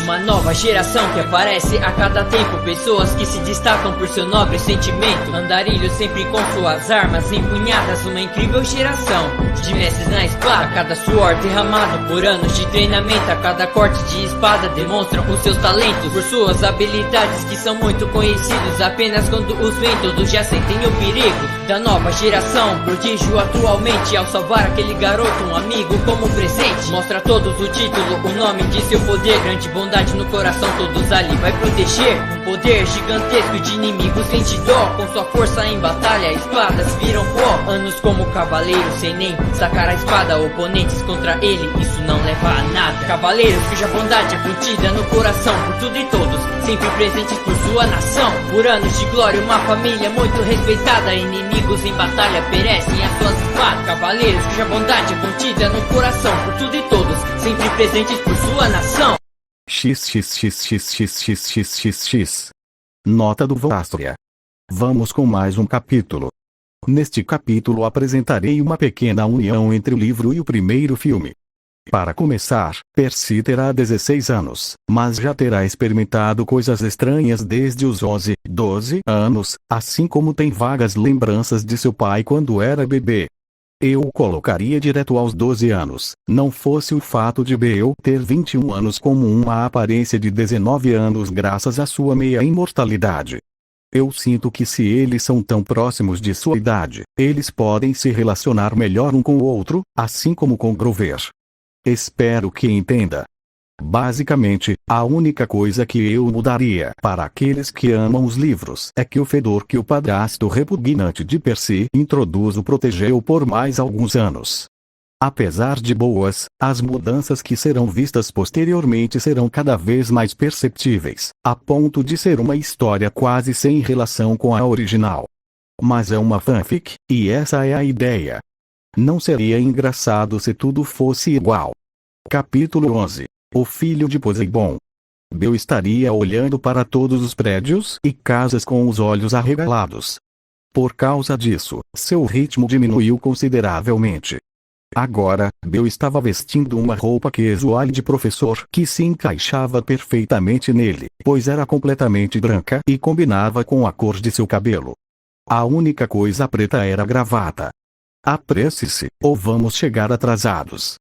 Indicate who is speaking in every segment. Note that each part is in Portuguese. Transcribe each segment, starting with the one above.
Speaker 1: Uma nova geração que aparece a cada tempo. Pessoas que se destacam por seu nobre sentimento. Andarilhos sempre com suas armas empunhadas. Uma incrível geração de mestres na espada. A cada suor derramado por anos de treinamento, a cada corte de espada demonstram os seus talentos. Por suas habilidades que são muito conhecidos. Apenas quando os veem todos já sentem o perigo da nova geração. Prodígio atualmente ao salvar aquele garoto, um amigo como presente. Mostra a todos o título, o nome de seu poder. Grande bondade no coração, todos ali vai proteger. Um poder gigantesco de inimigos sente dó. Com sua força em batalha, espadas viram pó. Anos como cavaleiro, sem nem sacar a espada. Oponentes contra ele, isso não leva a nada. Cavaleiros cuja bondade é contida no coração. Por tudo e todos, sempre presentes por sua nação. Por anos de glória, uma família muito respeitada. Inimigos em batalha perecem as suas espadas. Cavaleiros cuja bondade é contida no coração. Por tudo e todos, sempre presentes por sua nação.
Speaker 2: XXXXXXXX. Nota do Vostria. Vamos com mais um capítulo. Neste capítulo apresentarei uma pequena união entre o livro e o primeiro filme. Para começar, Percy terá 16 anos, mas já terá experimentado coisas estranhas desde os 11, 12 anos, assim como tem vagas lembranças de seu pai quando era bebê. Eu o colocaria direto aos 12 anos, não fosse o fato de Bill ter 21 anos como uma aparência de 19 anos graças à sua meia imortalidade. Eu sinto que se eles são tão próximos de sua idade, eles podem se relacionar melhor um com o outro, assim como com Grover. Espero que entenda. Basicamente, a única coisa que eu mudaria para aqueles que amam os livros é que o fedor que o padrasto repugnante de Percy introduz o protegeu por mais alguns anos. Apesar de boas, as mudanças que serão vistas posteriormente serão cada vez mais perceptíveis, a ponto de ser uma história quase sem relação com a original. Mas é uma fanfic, e essa é a ideia. Não seria engraçado se tudo fosse igual. Capítulo 11. O filho de Poseidon. Bill estaria olhando para todos os prédios e casas com os olhos arregalados. Por causa disso, seu ritmo diminuiu consideravelmente. Agora, Bill estava vestindo uma roupa casual de professor que se encaixava perfeitamente nele, pois era completamente branca e combinava com a cor de seu cabelo. A única coisa preta era a gravata. Apresse-se, ou vamos chegar atrasados.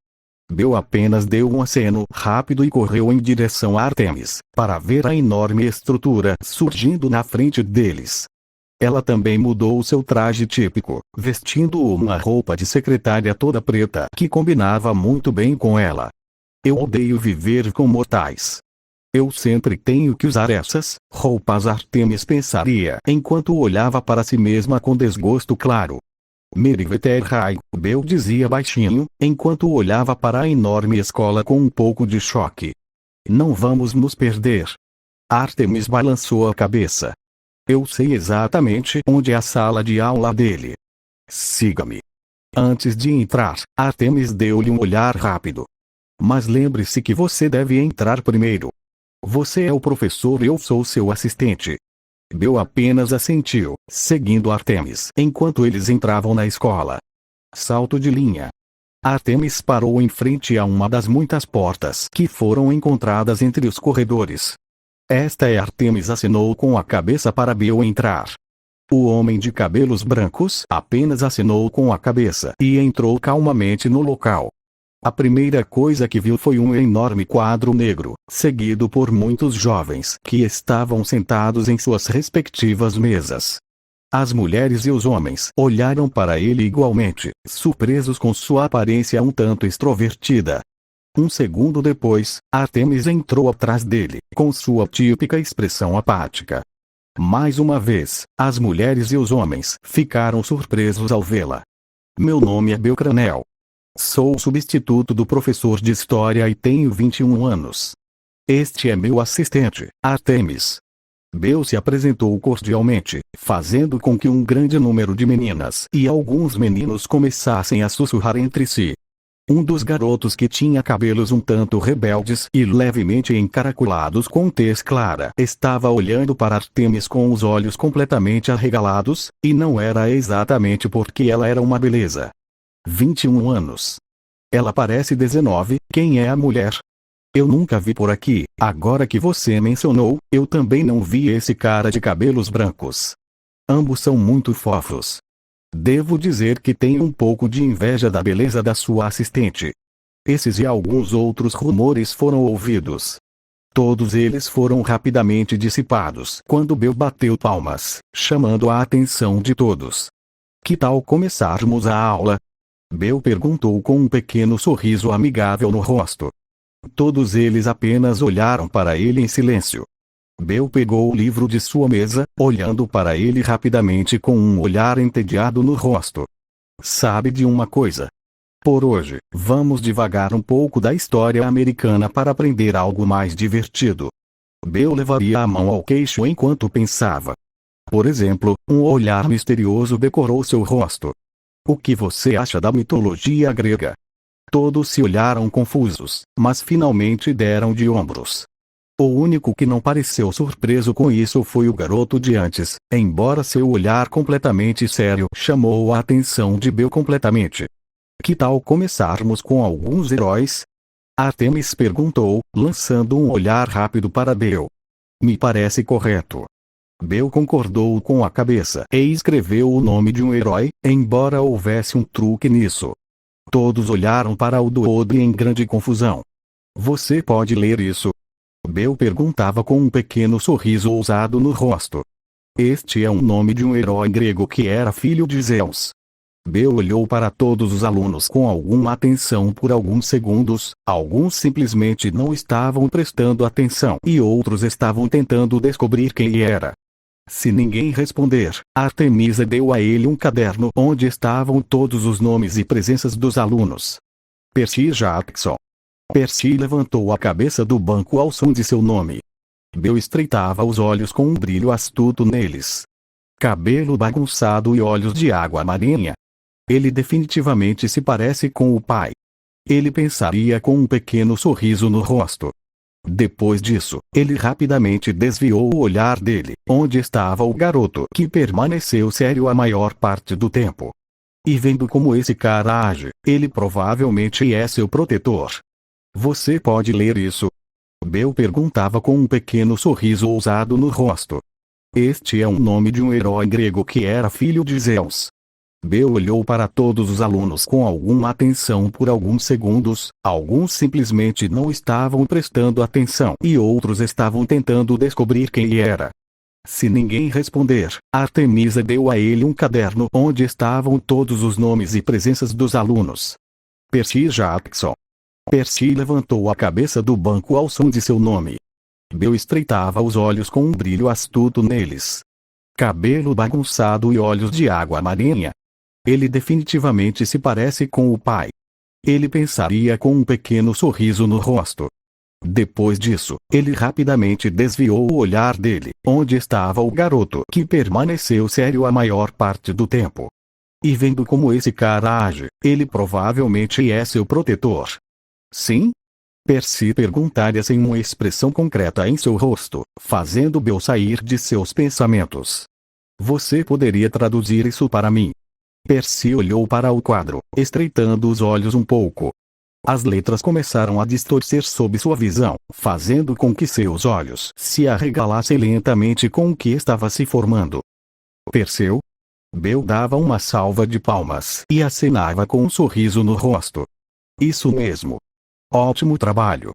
Speaker 2: Bill apenas deu um aceno rápido e correu em direção a Artemis, para ver a enorme estrutura surgindo na frente deles. Ela também mudou seu traje típico, vestindo uma roupa de secretária toda preta que combinava muito bem com ela. Eu odeio viver com mortais. Eu sempre tenho que usar essas roupas, Artemis pensaria enquanto olhava para si mesma com desgosto claro. Meriveterrai, Bill dizia baixinho, enquanto olhava para a enorme escola com um pouco de choque. Não vamos nos perder. Artemis balançou a cabeça. Eu sei exatamente onde é a sala de aula dele. Siga-me. Antes de entrar, Artemis deu-lhe um olhar rápido. Mas lembre-se que você deve entrar primeiro. Você é o professor e eu sou seu assistente. Bill apenas assentiu, seguindo Artemis enquanto eles entravam na escola. Salto de linha. Artemis parou em frente a uma das muitas portas que foram encontradas entre os corredores. Esta é Artemis, acenou com a cabeça para Bill entrar. O homem de cabelos brancos apenas acenou com a cabeça e entrou calmamente no local. A primeira coisa que viu foi um enorme quadro negro, seguido por muitos jovens que estavam sentados em suas respectivas mesas. As mulheres e os homens olharam para ele igualmente, surpresos com sua aparência um tanto extrovertida. Um segundo depois, Artemis entrou atrás dele, com sua típica expressão apática. Mais uma vez, as mulheres e os homens ficaram surpresos ao vê-la. Meu nome é Bill Cranel. Sou o substituto do professor de história e tenho 21 anos. Este é meu assistente, Artemis. Bill se apresentou cordialmente, fazendo com que um grande número de meninas e alguns meninos começassem a sussurrar entre si. Um dos garotos, que tinha cabelos um tanto rebeldes e levemente encaracolados com tez clara, estava olhando para Artemis com os olhos completamente arregalados, e não era exatamente porque ela era uma beleza. 21 anos. Ela parece 19, quem é a mulher? Eu nunca vi por aqui, agora que você mencionou, eu também não vi esse cara de cabelos brancos. Ambos são muito fofos. Devo dizer que tenho um pouco de inveja da beleza da sua assistente. Esses e alguns outros rumores foram ouvidos. Todos eles foram rapidamente dissipados quando Bill bateu palmas, chamando a atenção de todos. Que tal começarmos a aula? Bill perguntou com um pequeno sorriso amigável no rosto. Todos eles apenas olharam para ele em silêncio. Bill pegou o livro de sua mesa, olhando para ele rapidamente com um olhar entediado no rosto. Sabe de uma coisa? Por hoje, vamos divagar um pouco da história americana para aprender algo mais divertido. Bill levaria a mão ao queixo enquanto pensava. Por exemplo, um olhar misterioso decorou seu rosto. O que você acha da mitologia grega? Todos se olharam confusos, mas finalmente deram de ombros. O único que não pareceu surpreso com isso foi o garoto de antes, embora seu olhar completamente sério chamou a atenção de Bill completamente. Que tal começarmos com alguns heróis? Artemis perguntou, lançando um olhar rápido para Bill. Me parece correto. Bill concordou com a cabeça e escreveu o nome de um herói, embora houvesse um truque nisso. Todos olharam para o Duodri em grande confusão. Você pode ler isso? Bill perguntava com um pequeno sorriso ousado no rosto. Este é um nome de um herói grego que era filho de Zeus. Bill olhou para todos os alunos com alguma atenção por alguns segundos, alguns simplesmente não estavam prestando atenção e outros estavam tentando descobrir quem era. Se ninguém responder, Artemisa deu a ele um caderno onde estavam todos os nomes e presenças dos alunos. Percy Jackson. Percy levantou a cabeça do banco ao som de seu nome. Bill estreitava os olhos com um brilho astuto neles. Cabelo bagunçado e olhos de água marinha. Ele definitivamente se parece com o pai. Ele pensaria com um pequeno sorriso no rosto. Depois disso, ele rapidamente desviou o olhar dele, onde estava o garoto, que permaneceu sério a maior parte do tempo. E vendo como esse cara age, ele provavelmente é seu protetor. Você pode ler isso? Bill perguntava com um pequeno sorriso ousado no rosto. Este é um nome de um herói grego que era filho de Zeus. Bill olhou para todos os alunos com alguma atenção por alguns segundos, alguns simplesmente não estavam prestando atenção e outros estavam tentando descobrir quem era. Se ninguém responder, Artemisa deu a ele um caderno onde estavam todos os nomes e presenças dos alunos. Percy Jackson. Percy levantou a cabeça do banco ao som de seu nome. Bill estreitava os olhos com um brilho astuto neles. Cabelo bagunçado e olhos de água marinha. Ele definitivamente se parece com o pai. Ele pensaria com um pequeno sorriso no rosto. Depois disso, ele rapidamente desviou o olhar dele, onde estava o garoto, que permaneceu sério a maior parte do tempo. E vendo como esse cara age, ele provavelmente é seu protetor. Sim? Percy perguntaria sem uma expressão concreta em seu rosto, fazendo Bill sair de seus pensamentos. Você poderia traduzir isso para mim? Percy olhou para o quadro, estreitando os olhos um pouco. As letras começaram a distorcer sob sua visão, fazendo com que seus olhos se arregalassem lentamente com o que estava se formando. Percebeu? Bill dava uma salva de palmas e acenava com um sorriso no rosto. Isso mesmo. Ótimo trabalho.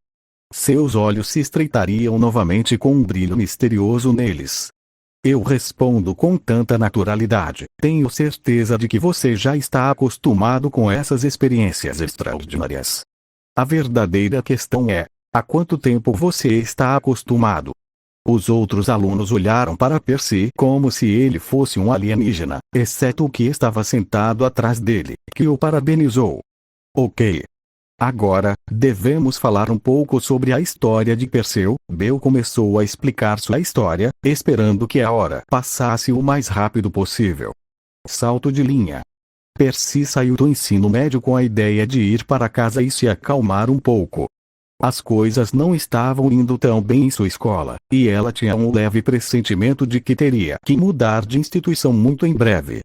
Speaker 2: Seus olhos se estreitariam novamente com um brilho misterioso neles. Eu respondo com tanta naturalidade. Tenho certeza de que você já está acostumado com essas experiências extraordinárias. A verdadeira questão é: há quanto tempo você está acostumado? Os outros alunos olharam para Percy como se ele fosse um alienígena, exceto o que estava sentado atrás dele, que o parabenizou. Ok. Agora, devemos falar um pouco sobre a história de Perseu. Bill começou a explicar sua história, esperando que a hora passasse o mais rápido possível. Salto de linha. Percy saiu do ensino médio com a ideia de ir para casa e se acalmar um pouco. As coisas não estavam indo tão bem em sua escola, e ela tinha um leve pressentimento de que teria que mudar de instituição muito em breve.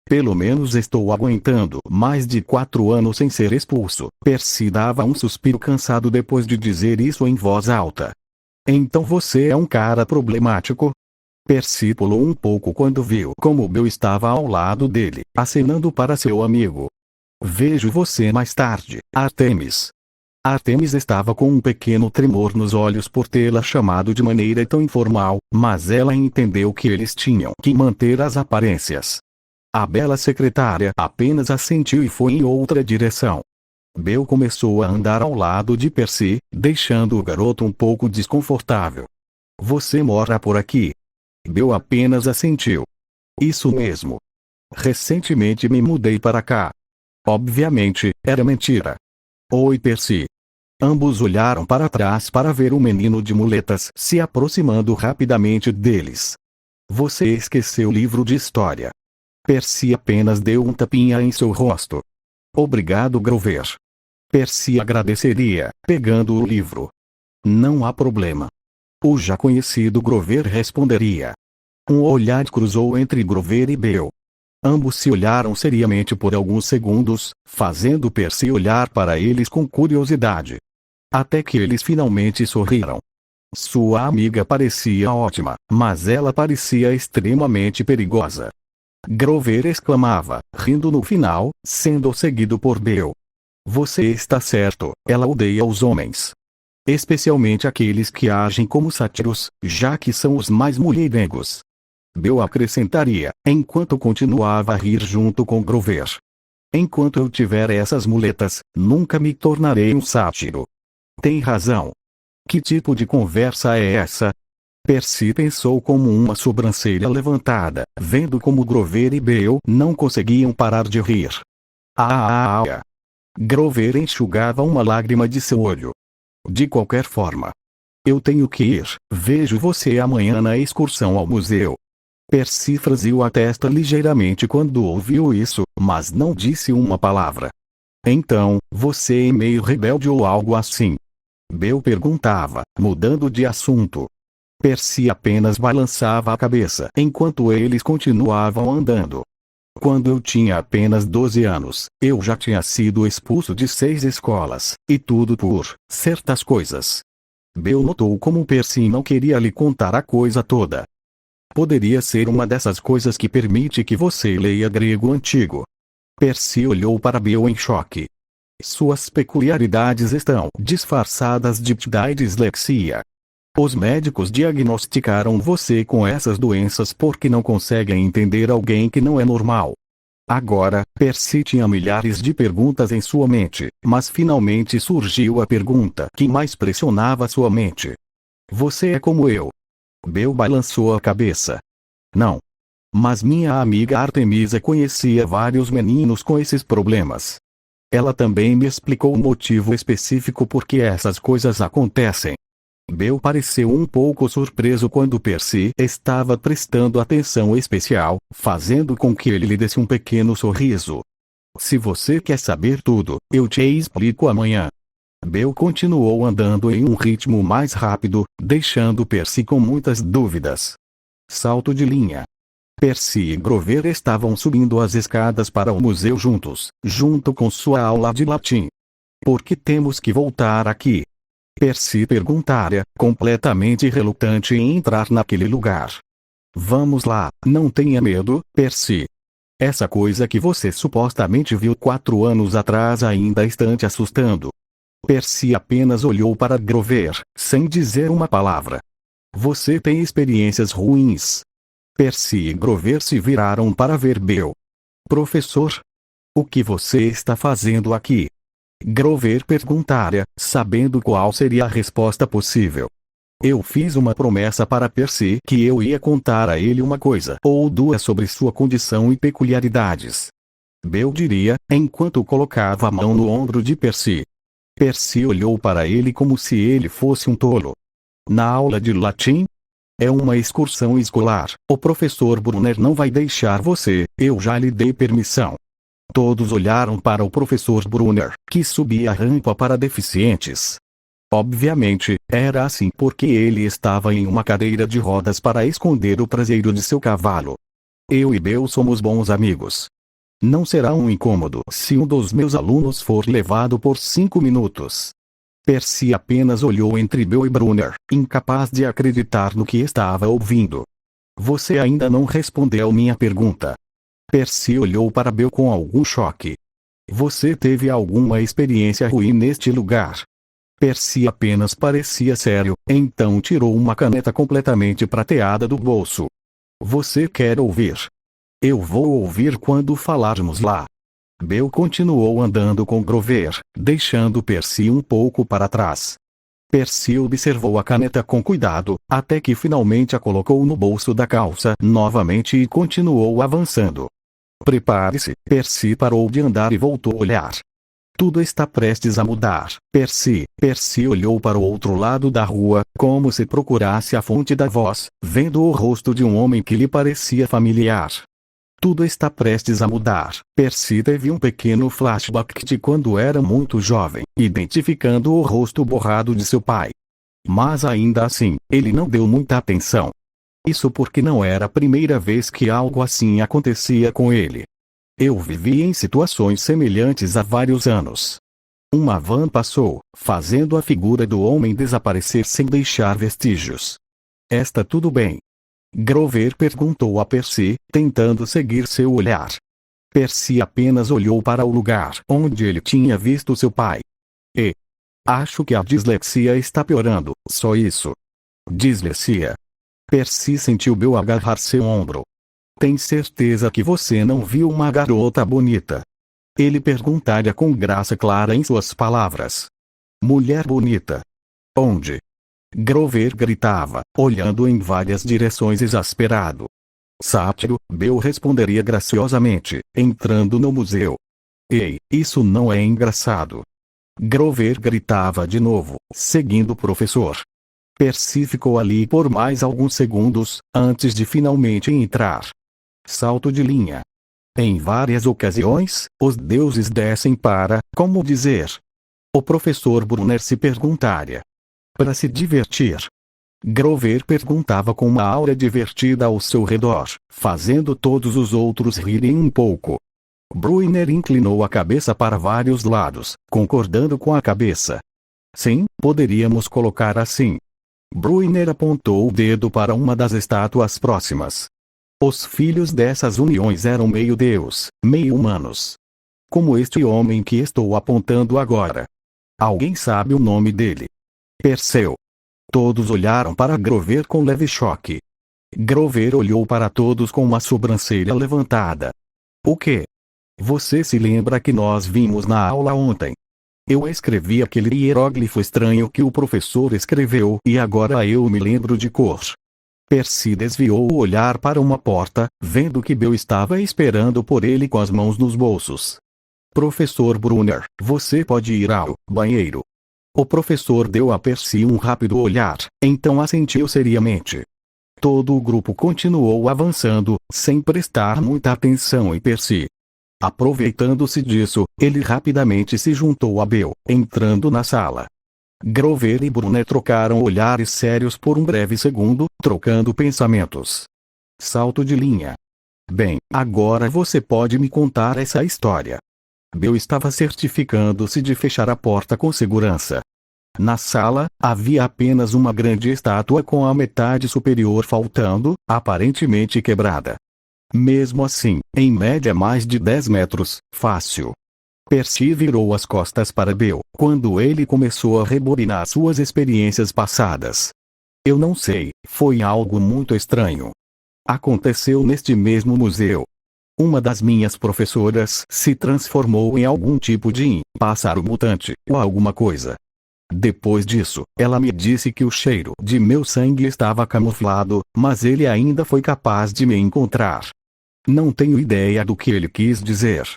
Speaker 2: Pelo menos estou aguentando mais de 4 anos sem ser expulso. Percy dava um suspiro cansado depois de dizer isso em voz alta. Então você é um cara problemático? Percy pulou um pouco quando viu como Bill estava ao lado dele, acenando para seu amigo. Vejo você mais tarde, Artemis. Artemis estava com um pequeno tremor nos olhos por tê-la chamado de maneira tão informal, mas ela entendeu que eles tinham que manter as aparências. A bela secretária apenas assentiu e foi em outra direção. Bill começou a andar ao lado de Percy, deixando o garoto um pouco desconfortável. Você mora por aqui? Bill apenas assentiu. Isso mesmo. Recentemente me mudei para cá. Obviamente, era mentira. Oi, Percy. Ambos olharam para trás para ver o menino de muletas se aproximando rapidamente deles. Você esqueceu o livro de história. Percy apenas deu um tapinha em seu rosto. Obrigado, Grover. Percy agradeceria, pegando o livro. Não há problema. O já conhecido Grover responderia. Um olhar cruzou entre Grover e Bill. Ambos se olharam seriamente por alguns segundos, fazendo Percy olhar para eles com curiosidade. Até que eles finalmente sorriram. Sua amiga parecia ótima, mas ela parecia extremamente perigosa. Grover exclamava, rindo no final, sendo seguido por Bill. Você está certo, ela odeia os homens. Especialmente aqueles que agem como sátiros, já que são os mais mulherengos. Bill acrescentaria, enquanto continuava a rir junto com Grover. Enquanto eu tiver essas muletas, nunca me tornarei um sátiro. Tem razão. Que tipo de conversa é essa? Percy pensou como uma sobrancelha levantada, vendo como Grover e Bill não conseguiam parar de rir. Grover enxugava uma lágrima de seu olho. De qualquer forma. Eu tenho que ir, vejo você amanhã na excursão ao museu. Percy franziu a testa ligeiramente quando ouviu isso, mas não disse uma palavra. Então, você é meio rebelde ou algo assim? Bill perguntava, mudando de assunto. Percy apenas balançava a cabeça enquanto eles continuavam andando. Quando eu tinha apenas 12 anos, eu já tinha sido expulso de 6 escolas, e tudo por certas coisas. Bill notou como Percy não queria lhe contar a coisa toda. Poderia ser uma dessas coisas que permite que você leia grego antigo. Percy olhou para Bill em choque. Suas peculiaridades estão disfarçadas de dislexia. Os médicos diagnosticaram você com essas doenças porque não conseguem entender alguém que não é normal. Agora, Percy tinha milhares de perguntas em sua mente, mas finalmente surgiu a pergunta que mais pressionava sua mente. Você é como eu. Bill balançou a cabeça. Não. Mas minha amiga Artemisa conhecia vários meninos com esses problemas. Ela também me explicou o motivo específico por que essas coisas acontecem. Bill pareceu um pouco surpreso quando Percy estava prestando atenção especial, fazendo com que ele lhe desse um pequeno sorriso. Se você quer saber tudo, eu te explico amanhã. Bill continuou andando em um ritmo mais rápido, deixando Percy com muitas dúvidas. Salto de linha. Percy e Grover estavam subindo as escadas para o museu juntos, junto com sua aula de latim. Por que temos que voltar aqui? Percy perguntara, completamente relutante em entrar naquele lugar. Vamos lá, não tenha medo, Percy. Essa coisa que você supostamente viu 4 anos atrás ainda está te assustando. Percy apenas olhou para Grover, sem dizer uma palavra. Você tem experiências ruins. Percy e Grover se viraram para ver Bill. Professor? O que você está fazendo aqui? Grover perguntara, sabendo qual seria a resposta possível. Eu fiz uma promessa para Percy que eu ia contar a ele uma coisa ou duas sobre sua condição e peculiaridades. Bill diria, enquanto colocava a mão no ombro de Percy. Percy olhou para ele como se ele fosse um tolo. Na aula de latim? É uma excursão escolar. O professor Brunner não vai deixar você, eu já lhe dei permissão. Todos olharam para o professor Brunner, que subia a rampa para deficientes. Obviamente, era assim porque ele estava em uma cadeira de rodas para esconder o traseiro de seu cavalo. Eu e Bill somos bons amigos. Não será um incômodo se um dos meus alunos for levado por 5 minutos. Percy apenas olhou entre Bill e Brunner, incapaz de acreditar no que estava ouvindo. Você ainda não respondeu minha pergunta. Percy olhou para Bill com algum choque. Você teve alguma experiência ruim neste lugar? Percy apenas parecia sério, então tirou uma caneta completamente prateada do bolso. Você quer ouvir? Eu vou ouvir quando falarmos lá. Bill continuou andando com Grover, deixando Percy um pouco para trás. Percy observou a caneta com cuidado, até que finalmente a colocou no bolso da calça novamente e continuou avançando. Prepare-se, Percy parou de andar e voltou a olhar. Tudo está prestes a mudar, Percy. Percy olhou para o outro lado da rua, como se procurasse a fonte da voz, vendo o rosto de um homem que lhe parecia familiar. Tudo está prestes a mudar. Percy teve um pequeno flashback de quando era muito jovem, identificando o rosto borrado de seu pai. Mas ainda assim, ele não deu muita atenção. Isso porque não era a primeira vez que algo assim acontecia com ele. Eu vivi em situações semelhantes há vários anos. Uma van passou, fazendo a figura do homem desaparecer sem deixar vestígios. Está tudo bem? Grover perguntou a Percy, tentando seguir seu olhar. Percy apenas olhou para o lugar onde ele tinha visto seu pai. Acho que a dislexia está piorando, só isso. Dislexia? Percy sentiu Bill agarrar seu ombro. Tem certeza que você não viu uma garota bonita? Ele perguntaria com graça clara em suas palavras. Mulher bonita? Onde? Grover gritava, olhando em várias direções exasperado. Sátiro, Bill responderia graciosamente, entrando no museu. Ei, isso não é engraçado. Grover gritava de novo, seguindo o professor. Percy ficou ali por mais alguns segundos, antes de finalmente entrar. Salto de linha. Em várias ocasiões, os deuses descem para, como dizer? O professor Brunner se perguntaria. Para se divertir. Grover perguntava com uma aura divertida ao seu redor, fazendo todos os outros rirem um pouco. Brunner inclinou a cabeça para vários lados, concordando com a cabeça. Sim, poderíamos colocar assim. Brunner apontou o dedo para uma das estátuas próximas. Os filhos dessas uniões eram meio deus, meio humanos. Como este homem que estou apontando agora. Alguém sabe o nome dele? Perseu. Todos olharam para Grover com leve choque. Grover olhou para todos com uma sobrancelha levantada. O quê? Você se lembra que nós vimos na aula ontem? Eu escrevi aquele hieróglifo estranho que o professor escreveu e agora eu me lembro de cor. Percy desviou o olhar para uma porta, vendo que Bill estava esperando por ele com as mãos nos bolsos. Professor Brunner, você pode ir ao banheiro. O professor deu a Percy um rápido olhar, então assentiu seriamente. Todo o grupo continuou avançando, sem prestar muita atenção em Percy. Aproveitando-se disso, ele rapidamente se juntou a Bill, entrando na sala. Grover e Brunner trocaram olhares sérios por um breve segundo, trocando pensamentos. Salto de linha. Bem, agora você pode me contar essa história. Bill estava certificando-se de fechar a porta com segurança. Na sala, havia apenas uma grande estátua com a metade superior faltando, aparentemente quebrada. Mesmo assim, em média mais de 10 metros, fácil. Percy virou as costas para Bill, quando ele começou a rebobinar suas experiências passadas. Eu não sei, foi algo muito estranho. Aconteceu neste mesmo museu. Uma das minhas professoras se transformou em algum tipo de pássaro mutante, ou alguma coisa. Depois disso, ela me disse que o cheiro de meu sangue estava camuflado, mas ele ainda foi capaz de me encontrar. Não tenho ideia do que ele quis dizer.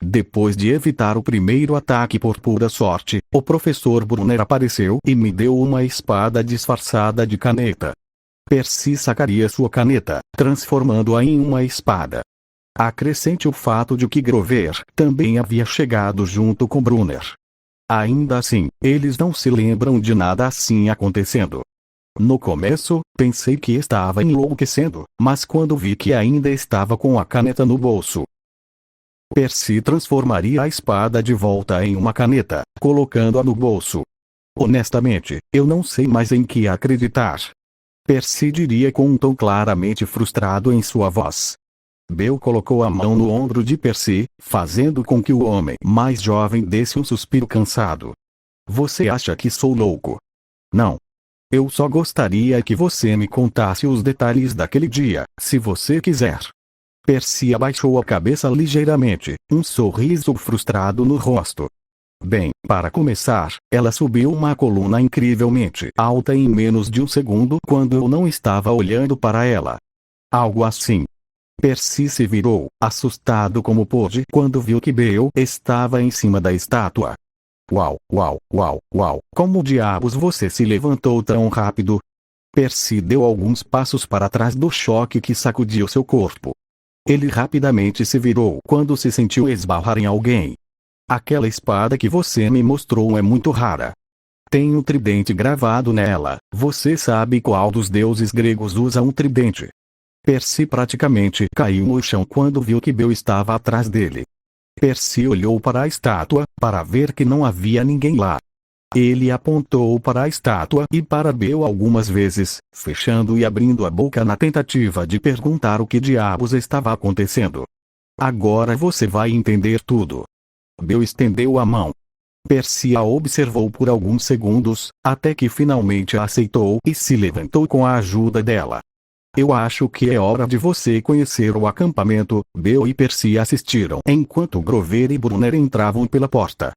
Speaker 2: Depois de evitar o primeiro ataque por pura sorte, o professor Brunner apareceu e me deu uma espada disfarçada de caneta. Percy sacaria sua caneta, transformando-a em uma espada. Acrescente o fato de que Grover também havia chegado junto com Brunner. Ainda assim, eles não se lembram de nada assim acontecendo. No começo, pensei que estava enlouquecendo, mas quando vi que ainda estava com a caneta no bolso. Percy transformaria a espada de volta em uma caneta, colocando-a no bolso. Honestamente, eu não sei mais em que acreditar. Percy diria com um tom claramente frustrado em sua voz. Bill colocou a mão no ombro de Percy, fazendo com que o homem mais jovem desse um suspiro cansado. Você acha que sou louco? Não. Eu só gostaria que você me contasse os detalhes daquele dia, se você quiser. Percy abaixou a cabeça ligeiramente, um sorriso frustrado no rosto. Bem, para começar, ela subiu uma coluna incrivelmente alta em menos de um segundo quando eu não estava olhando para ela. Algo assim. Percy se virou, assustado como pôde quando viu que Bill estava em cima da estátua. Uau, uau, uau, uau, como diabos você se levantou tão rápido? Percy deu alguns passos para trás do choque que sacudiu seu corpo. Ele rapidamente se virou quando se sentiu esbarrar em alguém. Aquela espada que você me mostrou é muito rara. Tem um tridente gravado nela. Você sabe qual dos deuses gregos usa um tridente? Percy praticamente caiu no chão quando viu que Bill estava atrás dele. Percy olhou para a estátua, para ver que não havia ninguém lá. Ele apontou para a estátua e para Bill algumas vezes, fechando e abrindo a boca na tentativa de perguntar o que diabos estava acontecendo. Agora você vai entender tudo. Bill estendeu a mão. Percy a observou por alguns segundos, até que finalmente a aceitou e se levantou com a ajuda dela. Eu acho que é hora de você conhecer o acampamento. Bill e Percy assistiram enquanto Grover e Brunner entravam pela porta.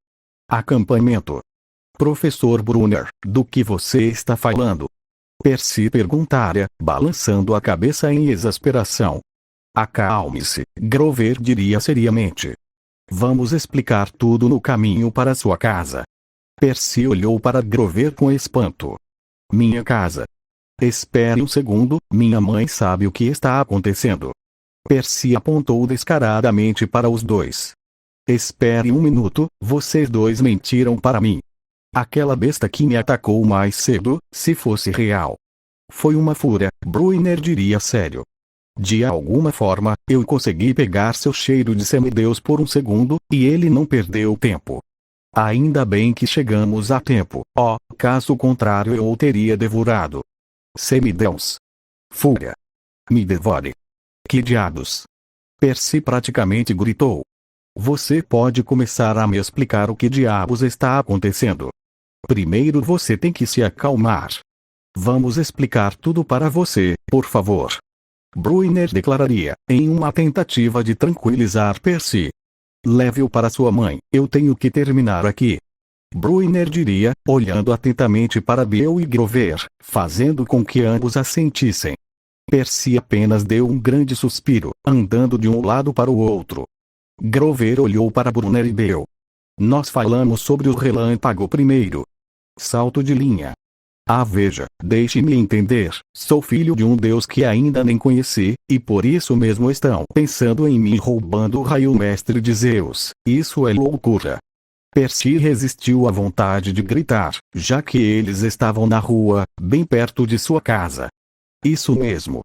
Speaker 2: Acampamento. Professor Brunner, do que você está falando? Percy perguntara, balançando a cabeça em exasperação. Acalme-se, Grover diria seriamente. Vamos explicar tudo no caminho para sua casa. Percy olhou para Grover com espanto. Minha casa. Espere um segundo, minha mãe sabe o que está acontecendo. Percy apontou descaradamente para os dois. Espere um minuto, vocês dois mentiram para mim. Aquela besta que me atacou mais cedo, se fosse real. Foi uma fúria, Brunner diria sério. De alguma forma, eu consegui pegar seu cheiro de semideus por um segundo, e ele não perdeu tempo. Ainda bem que chegamos a tempo, caso contrário eu o teria devorado. Semideus. Fúria. Me devore. Que diabos? Percy praticamente gritou. Você pode começar a me explicar o que diabos está acontecendo. Primeiro você tem que se acalmar. Vamos explicar tudo para você, por favor. Brunner declararia, em uma tentativa de tranquilizar Percy. Leve-o para sua mãe, eu tenho que terminar aqui. Brunner diria, olhando atentamente para Bill e Grover, fazendo com que ambos assentissem. Percy apenas deu um grande suspiro, andando de um lado para o outro. Grover olhou para Brunner e Bill. Nós falamos sobre o relâmpago primeiro. Salto de linha. Veja, deixe-me entender, sou filho de um deus que ainda nem conheci, e por isso mesmo estão pensando em mim roubando o raio mestre de Zeus. Isso é loucura. Percy resistiu à vontade de gritar, já que eles estavam na rua, bem perto de sua casa. Isso mesmo.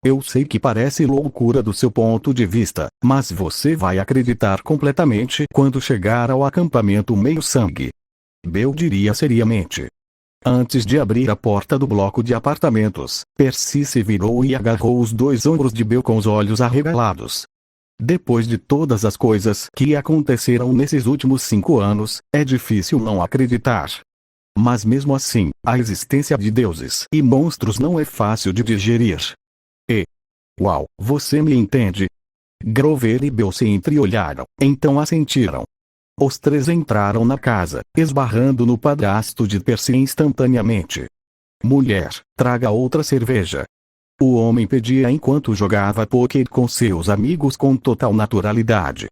Speaker 2: Eu sei que parece loucura do seu ponto de vista, mas você vai acreditar completamente quando chegar ao acampamento meio-sangue. Bill diria seriamente. Antes de abrir a porta do bloco de apartamentos, Percy se virou e agarrou os dois ombros de Bill com os olhos arregalados. Depois de todas as coisas que aconteceram nesses últimos 5 anos, é difícil não acreditar. Mas mesmo assim, a existência de deuses e monstros não é fácil de digerir. Uau, você me entende? Grover e Bill se entreolharam, então assentiram. Os três entraram na casa, esbarrando no padrasto de Percy instantaneamente. Mulher, traga outra cerveja. O homem pedia enquanto jogava pôquer com seus amigos com total naturalidade.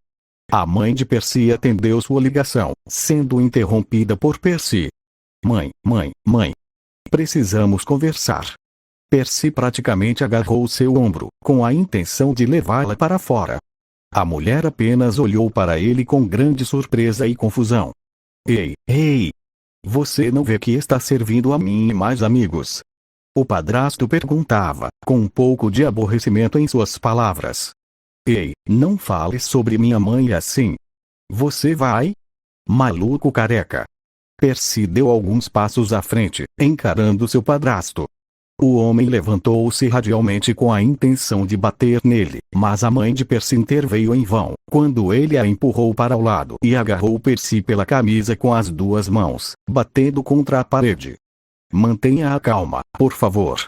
Speaker 2: A mãe de Percy atendeu sua ligação, sendo interrompida por Percy. Mãe. Precisamos conversar. Percy praticamente agarrou seu ombro, com a intenção de levá-la para fora. A mulher apenas olhou para ele com grande surpresa e confusão. Ei, ei! Você não vê que está servindo a mim e mais amigos? O padrasto perguntava, com um pouco de aborrecimento em suas palavras. Ei, não fale sobre minha mãe assim. Você vai? Maluco careca. Percy deu alguns passos à frente, encarando seu padrasto. O homem levantou-se radialmente com a intenção de bater nele, mas a mãe de Percy interveio em vão, quando ele a empurrou para o lado e agarrou Percy pela camisa com as duas mãos, batendo contra a parede. Mantenha a calma, por favor.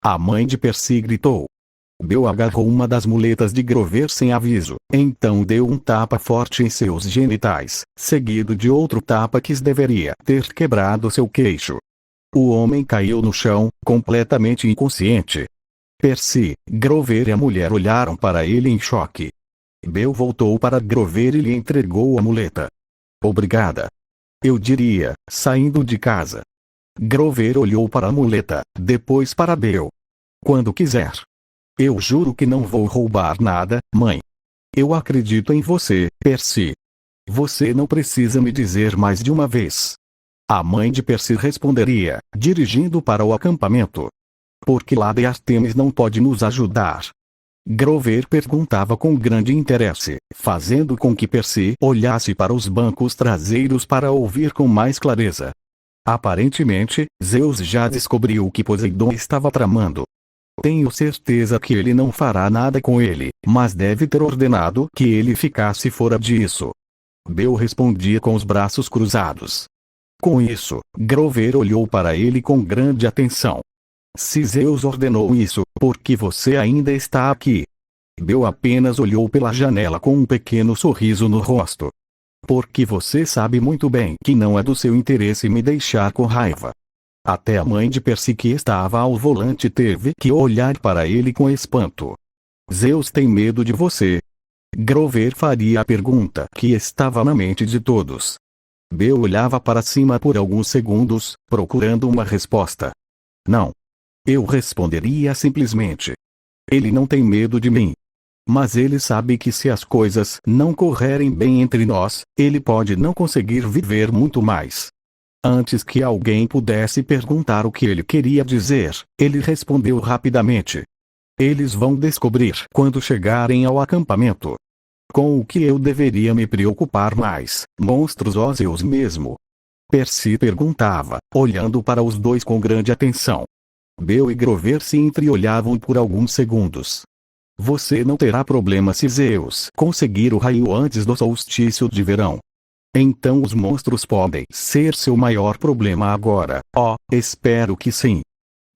Speaker 2: A mãe de Percy gritou. Bill agarrou uma das muletas de Grover sem aviso, então deu um tapa forte em seus genitais, seguido de outro tapa que deveria ter quebrado seu queixo. O homem caiu no chão, completamente inconsciente. Percy, Grover e a mulher olharam para ele em choque. Bill voltou para Grover e lhe entregou a muleta. Obrigada. Eu diria, saindo de casa. Grover olhou para a muleta, depois para Bill. Quando quiser. Eu juro que não vou roubar nada, mãe. Eu acredito em você, Percy. Você não precisa me dizer mais de uma vez. A mãe de Percy responderia, dirigindo para o acampamento. Por que Lady Artemis não pode nos ajudar? Grover perguntava com grande interesse, fazendo com que Percy olhasse para os bancos traseiros para ouvir com mais clareza. Aparentemente, Zeus já descobriu o que Poseidon estava tramando. Tenho certeza que ele não fará nada com ele, mas deve ter ordenado que ele ficasse fora disso. Bill respondia com os braços cruzados. Com isso, Grover olhou para ele com grande atenção. Se Zeus ordenou isso, por que você ainda está aqui? Bill apenas olhou pela janela com um pequeno sorriso no rosto. Porque você sabe muito bem que não é do seu interesse me deixar com raiva. Até a mãe de Percy que estava ao volante teve que olhar para ele com espanto. Zeus tem medo de você? Grover faria a pergunta que estava na mente de todos. Bill olhava para cima por alguns segundos, procurando uma resposta. Não. Eu responderia simplesmente. Ele não tem medo de mim. Mas ele sabe que se as coisas não correrem bem entre nós, ele pode não conseguir viver muito mais. Antes que alguém pudesse perguntar o que ele queria dizer, ele respondeu rapidamente. Eles vão descobrir quando chegarem ao acampamento. Com o que eu deveria me preocupar mais, monstros ou Zeus mesmo? Percy perguntava, olhando para os dois com grande atenção. Bill e Grover se entreolhavam por alguns segundos. Você não terá problema se Zeus conseguir o raio antes do solstício de verão. Então os monstros podem ser seu maior problema agora. Oh, espero que sim.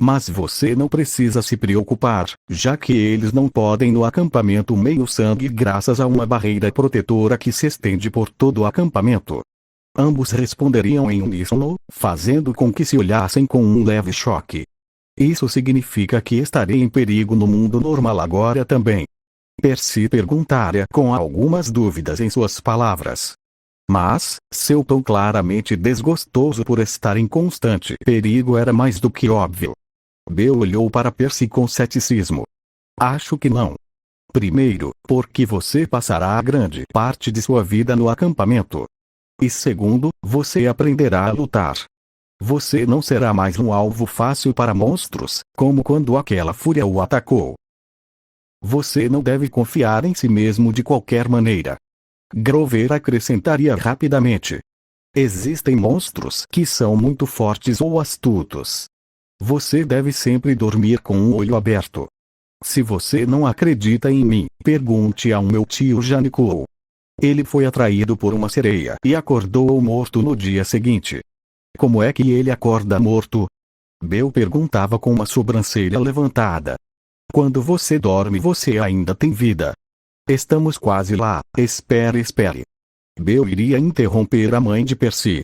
Speaker 2: Mas você não precisa se preocupar, já que eles não podem no acampamento meio-sangue graças a uma barreira protetora que se estende por todo o acampamento. Ambos responderiam em uníssono, fazendo com que se olhassem com um leve choque. Isso significa que estarei em perigo no mundo normal agora também. Percy perguntara com algumas dúvidas em suas palavras. Mas, seu tom claramente desgostoso por estar em constante perigo era mais do que óbvio. Bill olhou para Percy com ceticismo. Acho que não. Primeiro, porque você passará a grande parte de sua vida no acampamento. E segundo, você aprenderá a lutar. Você não será mais um alvo fácil para monstros, como quando aquela fúria o atacou. Você não deve confiar em si mesmo de qualquer maneira. Grover acrescentaria rapidamente. Existem monstros que são muito fortes ou astutos. Você deve sempre dormir com um olho aberto. Se você não acredita em mim, pergunte ao meu tio Janicou. Ele foi atraído por uma sereia e acordou morto no dia seguinte. Como é que ele acorda morto? Bill perguntava com uma sobrancelha levantada. Quando você dorme você ainda tem vida. Estamos quase lá, espere. Bill iria interromper a mãe de Percy.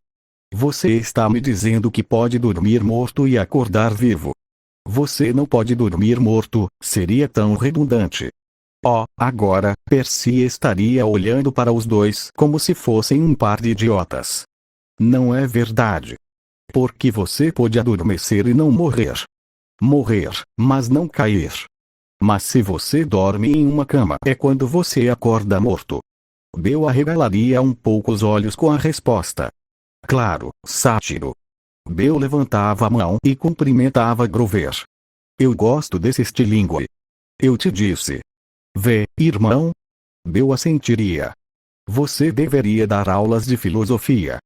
Speaker 2: Você está me dizendo que pode dormir morto e acordar vivo. Você não pode dormir morto, seria tão redundante. Oh, agora, Percy estaria olhando para os dois como se fossem um par de idiotas. Não é verdade. Porque você pode adormecer e não morrer. Morrer, mas não cair. Mas se você dorme em uma cama é quando você acorda morto. Bill arregalaria um pouco os olhos com a resposta. Claro, sátiro. Bill levantava a mão e cumprimentava Grover. Eu gosto desse estilingue. Eu te disse. Vê, irmão? Bill assentiria. Você deveria dar aulas de filosofia.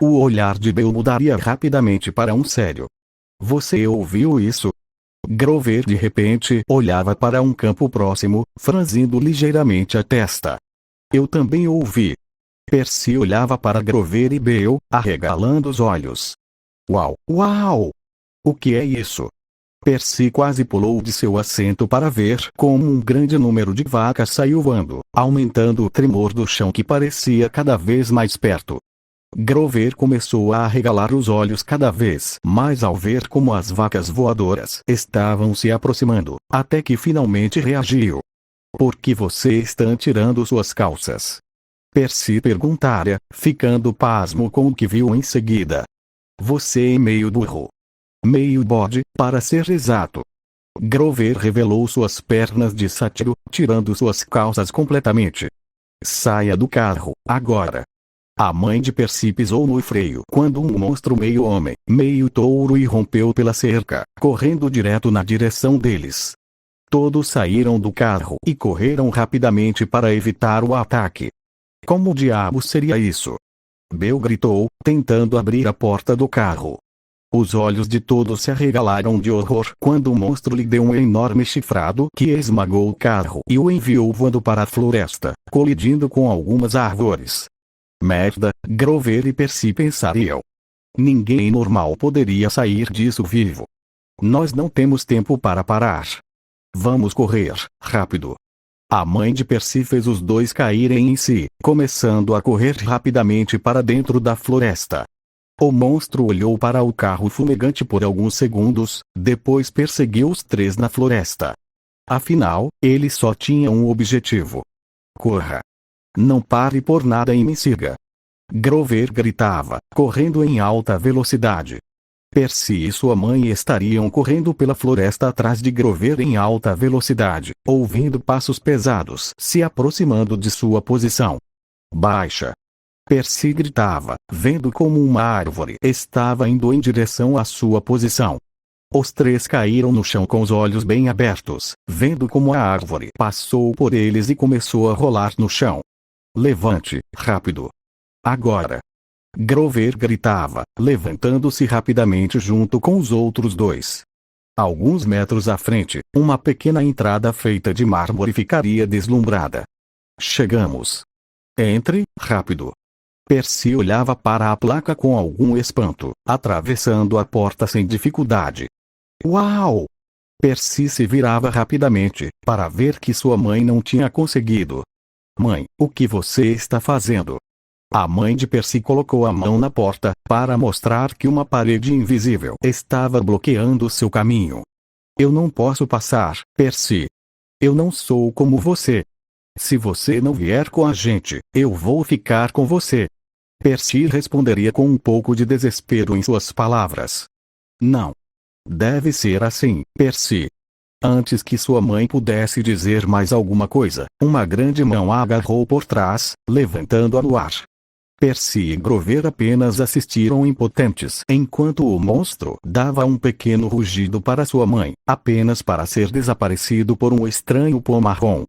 Speaker 2: O olhar de Bill mudaria rapidamente para um sério. Você ouviu isso? Grover de repente olhava para um campo próximo, franzindo ligeiramente a testa. Eu também ouvi. Percy olhava para Grover e Bill, arregalando os olhos. Uau! Uau! O que é isso? Percy quase pulou de seu assento para ver como um grande número de vacas saiu voando, aumentando o tremor do chão que parecia cada vez mais perto. Grover começou a arregalar os olhos cada vez mais ao ver como as vacas voadoras estavam se aproximando, até que finalmente reagiu. Por que você está tirando suas calças? Percy perguntara, ficando pasmo com o que viu em seguida. Você é meio burro. Meio bode, para ser exato. Grover revelou suas pernas de sátiro, tirando suas calças completamente. Saia do carro, agora. A mãe de Percy pisou no freio quando um monstro meio homem, meio touro irrompeu pela cerca, correndo direto na direção deles. Todos saíram do carro e correram rapidamente para evitar o ataque. Como diabo seria isso? Bill gritou, tentando abrir a porta do carro. Os olhos de todos se arregalaram de horror quando o monstro lhe deu um enorme chifrado que esmagou o carro e o enviou voando para a floresta, colidindo com algumas árvores. Merda, Grover e Percy pensariam. Ninguém normal poderia sair disso vivo. Nós não temos tempo para parar. Vamos correr, rápido. A mãe de Percy fez os dois caírem em si, começando a correr rapidamente para dentro da floresta. O monstro olhou para o carro fumegante por alguns segundos, depois perseguiu os três na floresta. Afinal, ele só tinha um objetivo. Corra. Não pare por nada e me siga. Grover gritava, correndo em alta velocidade. Percy e sua mãe estariam correndo pela floresta atrás de Grover em alta velocidade, ouvindo passos pesados se aproximando de sua posição. Baixa! Percy gritava, vendo como uma árvore estava indo em direção à sua posição. Os três caíram no chão com os olhos bem abertos, vendo como a árvore passou por eles e começou a rolar no chão. Levante, rápido! Agora! Grover gritava, levantando-se rapidamente junto com os outros dois. Alguns metros à frente, uma pequena entrada feita de mármore ficaria deslumbrada. Chegamos! Entre, rápido! Percy olhava para a placa com algum espanto, atravessando a porta sem dificuldade. Uau! Percy se virava rapidamente, para ver que sua mãe não tinha conseguido. Mãe, o que você está fazendo? A mãe de Percy colocou a mão na porta, para mostrar que uma parede invisível estava bloqueando seu caminho. Eu não posso passar, Percy. Eu não sou como você. Se você não vier com a gente, eu vou ficar com você. Percy responderia com um pouco de desespero em suas palavras. Não. Deve ser assim, Percy. Antes que sua mãe pudesse dizer mais alguma coisa, uma grande mão a agarrou por trás, levantando-a no ar. Percy e Grover apenas assistiram impotentes enquanto o monstro dava um pequeno rugido para sua mãe, apenas para ser desaparecido por um estranho pó marrom.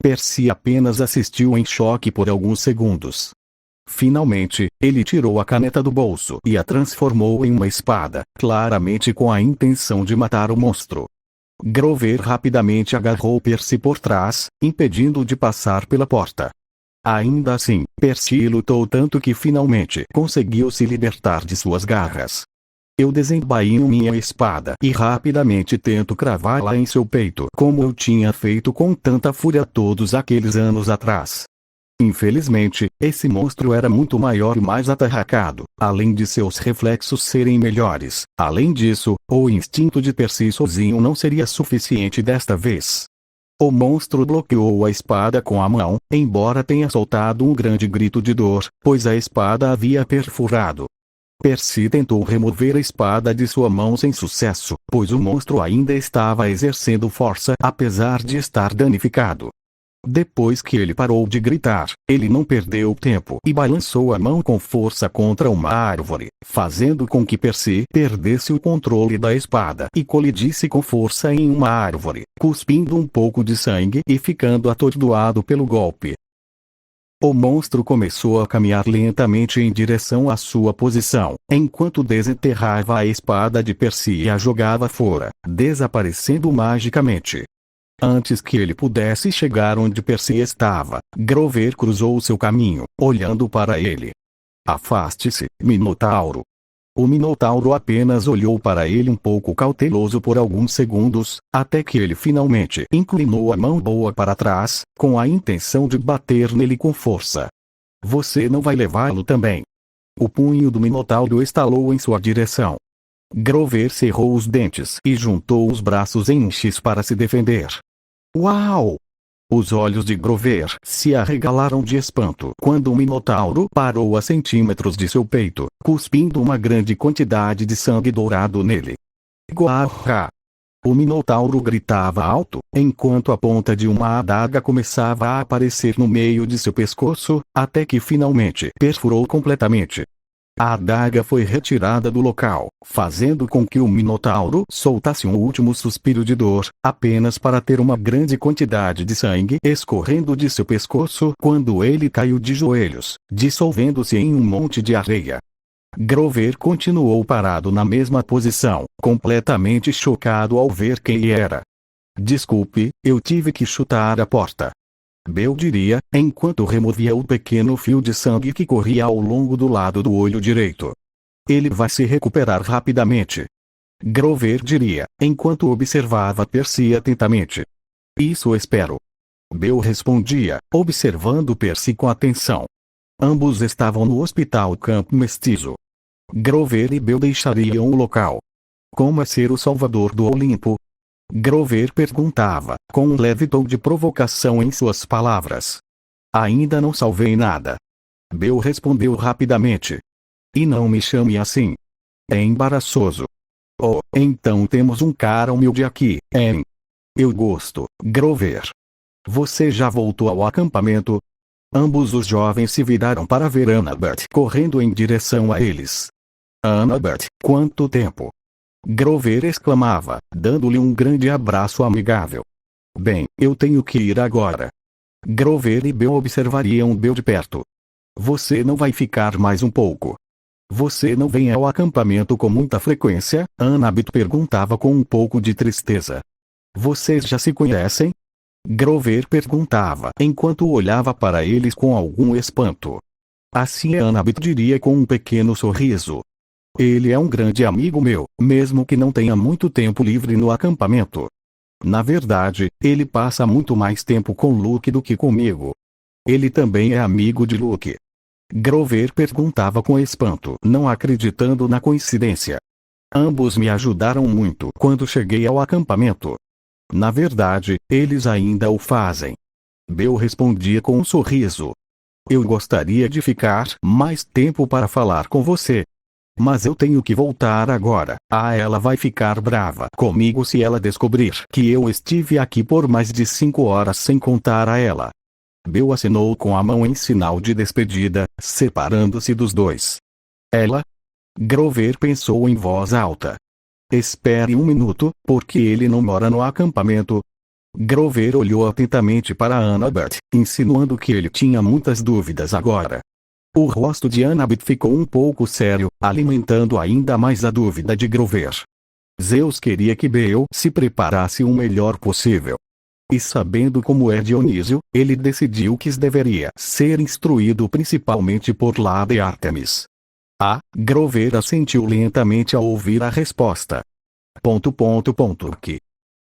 Speaker 2: Percy apenas assistiu em choque por alguns segundos. Finalmente, ele tirou a caneta do bolso e a transformou em uma espada, claramente com a intenção de matar o monstro. Grover rapidamente agarrou Percy por trás, impedindo-o de passar pela porta. Ainda assim, Percy lutou tanto que finalmente conseguiu se libertar de suas garras. Eu desembainho minha espada e rapidamente tento cravá-la em seu peito, como eu tinha feito com tanta fúria todos aqueles anos atrás. Infelizmente, esse monstro era muito maior e mais atarracado, além de seus reflexos serem melhores. Além disso, o instinto de Percy sozinho não seria suficiente desta vez. O monstro bloqueou a espada com a mão, embora tenha soltado um grande grito de dor, pois a espada havia perfurado. Percy tentou remover a espada de sua mão sem sucesso, pois o monstro ainda estava exercendo força apesar de estar danificado. Depois que ele parou de gritar, ele não perdeu tempo e balançou a mão com força contra uma árvore, fazendo com que Percy perdesse o controle da espada e colidisse com força em uma árvore, cuspindo um pouco de sangue e ficando atordoado pelo golpe. O monstro começou a caminhar lentamente em direção à sua posição, enquanto desenterrava a espada de Percy e a jogava fora, desaparecendo magicamente. Antes que ele pudesse chegar onde Percy estava, Grover cruzou seu caminho, olhando para ele. "Afaste-se, Minotauro." O Minotauro apenas olhou para ele um pouco cauteloso por alguns segundos, até que ele finalmente inclinou a mão boa para trás, com a intenção de bater nele com força. "Você não vai levá-lo também." O punho do Minotauro estalou em sua direção. Grover cerrou os dentes e juntou os braços em um X para se defender. "Uau!" Os olhos de Grover se arregalaram de espanto quando o Minotauro parou a centímetros de seu peito, cuspindo uma grande quantidade de sangue dourado nele. "Guarra!" O Minotauro gritava alto, enquanto a ponta de uma adaga começava a aparecer no meio de seu pescoço, até que finalmente perfurou completamente. A adaga foi retirada do local, fazendo com que o Minotauro soltasse um último suspiro de dor, apenas para ter uma grande quantidade de sangue escorrendo de seu pescoço quando ele caiu de joelhos, dissolvendo-se em um monte de areia. Grover continuou parado na mesma posição, completamente chocado ao ver quem era. "Desculpe, eu tive que chutar a porta." Bill diria, enquanto removia o pequeno fio de sangue que corria ao longo do lado do olho direito. "Ele vai se recuperar rapidamente." Grover diria, enquanto observava Percy atentamente. "Isso espero." Bill respondia, observando Percy com atenção. Ambos estavam no hospital Camp Mestizo. Grover e Bill deixariam o local. "Como é ser o salvador do Olimpo?" Grover perguntava, com um leve tom de provocação em suas palavras. "Ainda não salvei nada." Bill respondeu rapidamente. "E não me chame assim. É embaraçoso." "Oh, então temos um cara humilde aqui, hein?" "Eu gosto, Grover." "Você já voltou ao acampamento?" Ambos os jovens se viraram para ver Annabeth correndo em direção a eles. "Annabeth, quanto tempo!" Grover exclamava, dando-lhe um grande abraço amigável. "Bem, eu tenho que ir agora." Grover e Bill observariam Bill de perto. "Você não vai ficar mais um pouco?" "Você não vem ao acampamento com muita frequência?" Annabeth perguntava com um pouco de tristeza. "Vocês já se conhecem?" Grover perguntava enquanto olhava para eles com algum espanto. Assim Annabeth diria com um pequeno sorriso. "Ele é um grande amigo meu, mesmo que não tenha muito tempo livre no acampamento. Na verdade, ele passa muito mais tempo com Luke do que comigo." "Ele também é amigo de Luke?" Grover perguntava com espanto, não acreditando na coincidência. "Ambos me ajudaram muito quando cheguei ao acampamento." "Na verdade, eles ainda o fazem." Bill respondia com um sorriso. "Eu gostaria de ficar mais tempo para falar com você. Mas eu tenho que voltar agora." Ela vai ficar brava comigo se ela descobrir que eu estive aqui por mais de 5 horas sem contar a ela. Bill acenou com a mão em sinal de despedida, separando-se dos dois. "Ela?" Grover pensou em voz alta. "Espere um minuto, porque ele não mora no acampamento." Grover olhou atentamente para Annabeth, insinuando que ele tinha muitas dúvidas agora. O rosto de Annabeth ficou um pouco sério, alimentando ainda mais a dúvida de Grover. Zeus queria que Bill se preparasse o melhor possível. E sabendo como é Dionísio, ele decidiu que deveria ser instruído principalmente por Lada e Ártemis. Grover assentiu lentamente ao ouvir a resposta.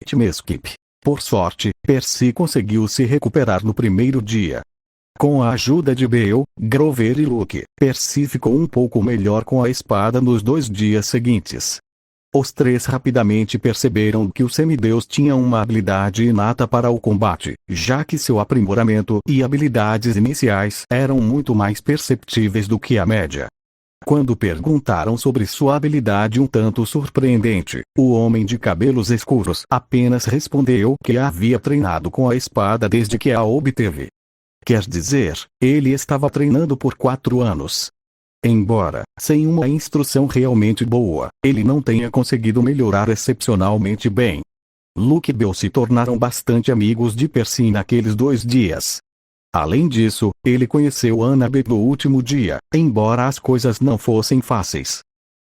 Speaker 2: Timeskip. Por sorte, Percy conseguiu se recuperar no primeiro dia. Com a ajuda de Bill, Grover e Luke, Percy ficou um pouco melhor com a espada nos 2 dias seguintes. Os 3 rapidamente perceberam que o semideus tinha uma habilidade inata para o combate, já que seu aprimoramento e habilidades iniciais eram muito mais perceptíveis do que a média. Quando perguntaram sobre sua habilidade um tanto surpreendente, o homem de cabelos escuros apenas respondeu que havia treinado com a espada desde que a obteve. Quer dizer, ele estava treinando por 4 anos. Embora, sem uma instrução realmente boa, ele não tenha conseguido melhorar excepcionalmente bem. Luke e Bill se tornaram bastante amigos de Percy naqueles 2 dias. Além disso, ele conheceu Annabeth no último dia, embora as coisas não fossem fáceis.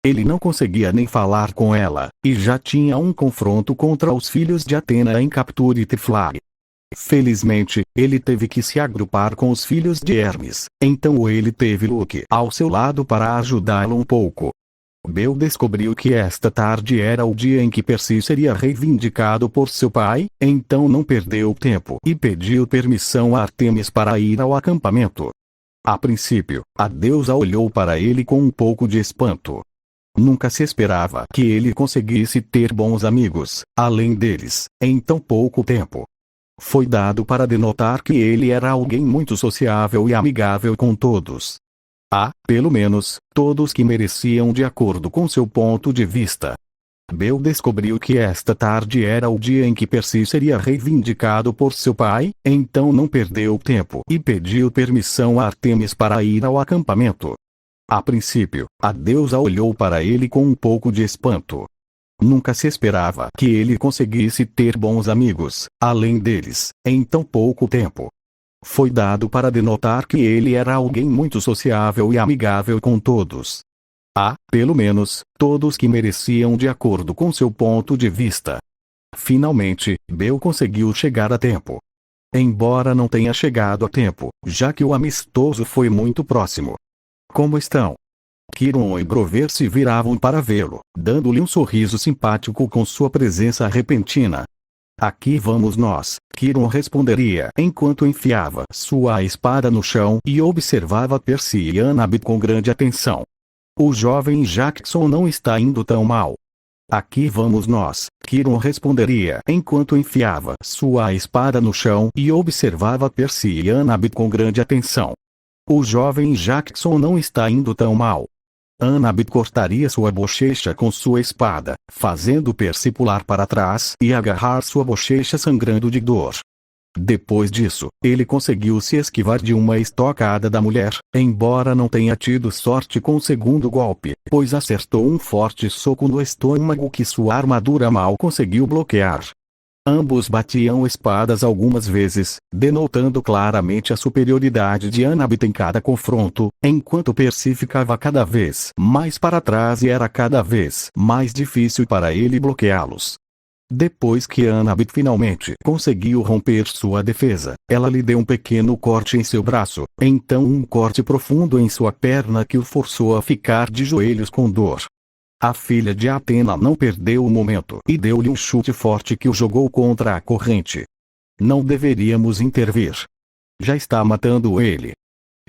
Speaker 2: Ele não conseguia nem falar com ela, e já tinha um confronto contra os filhos de Athena em Capture the Flag. Felizmente, ele teve que se agrupar com os filhos de Hermes, então ele teve Luke ao seu lado para ajudá-lo um pouco. Bill descobriu que esta tarde era o dia em que Percy seria reivindicado por seu pai, então não perdeu tempo e pediu permissão a Artemis para ir ao acampamento. A princípio, a deusa olhou para ele com um pouco de espanto. Nunca se esperava que ele conseguisse ter bons amigos, além deles, em tão pouco tempo. Foi dado para denotar que ele era alguém muito sociável e amigável com todos. Pelo menos, todos que mereciam de acordo com seu ponto de vista. Bill descobriu que esta tarde era o dia em que Percy seria reivindicado por seu pai, então não perdeu tempo e pediu permissão a Artemis para ir ao acampamento. A princípio, a deusa olhou para ele com um pouco de espanto. Nunca se esperava que ele conseguisse ter bons amigos, além deles, em tão pouco tempo. Foi dado para denotar que ele era alguém muito sociável e amigável com todos. Pelo menos, todos que mereciam de acordo com seu ponto de vista. Finalmente, Bill conseguiu chegar a tempo. Embora não tenha chegado a tempo, já que o amistoso foi muito próximo. Como estão? Quirón e Grover se viravam para vê-lo, dando-lhe um sorriso simpático com sua presença repentina. Aqui vamos nós, Quirón responderia enquanto enfiava sua espada no chão e observava Percy e Annabeth com grande atenção. O jovem Jackson não está indo tão mal. Aqui vamos nós, Quirón responderia enquanto enfiava sua espada no chão e observava Percy e Annabeth com grande atenção. O jovem Jackson não está indo tão mal. Annabeth cortaria sua bochecha com sua espada, fazendo Percy pular para trás e agarrar sua bochecha sangrando de dor. Depois disso, ele conseguiu se esquivar de uma estocada da mulher, embora não tenha tido sorte com o segundo golpe, pois acertou um forte soco no estômago que sua armadura mal conseguiu bloquear. Ambos batiam espadas algumas vezes, denotando claramente a superioridade de Annabeth em cada confronto, enquanto Percy ficava cada vez mais para trás e era cada vez mais difícil para ele bloqueá-los. Depois que Annabeth finalmente conseguiu romper sua defesa, ela lhe deu um pequeno corte em seu braço, então um corte profundo em sua perna que o forçou a ficar de joelhos com dor. A filha de Athena não perdeu o momento e deu-lhe um chute forte que o jogou contra a corrente. Não deveríamos intervir. Já está matando ele.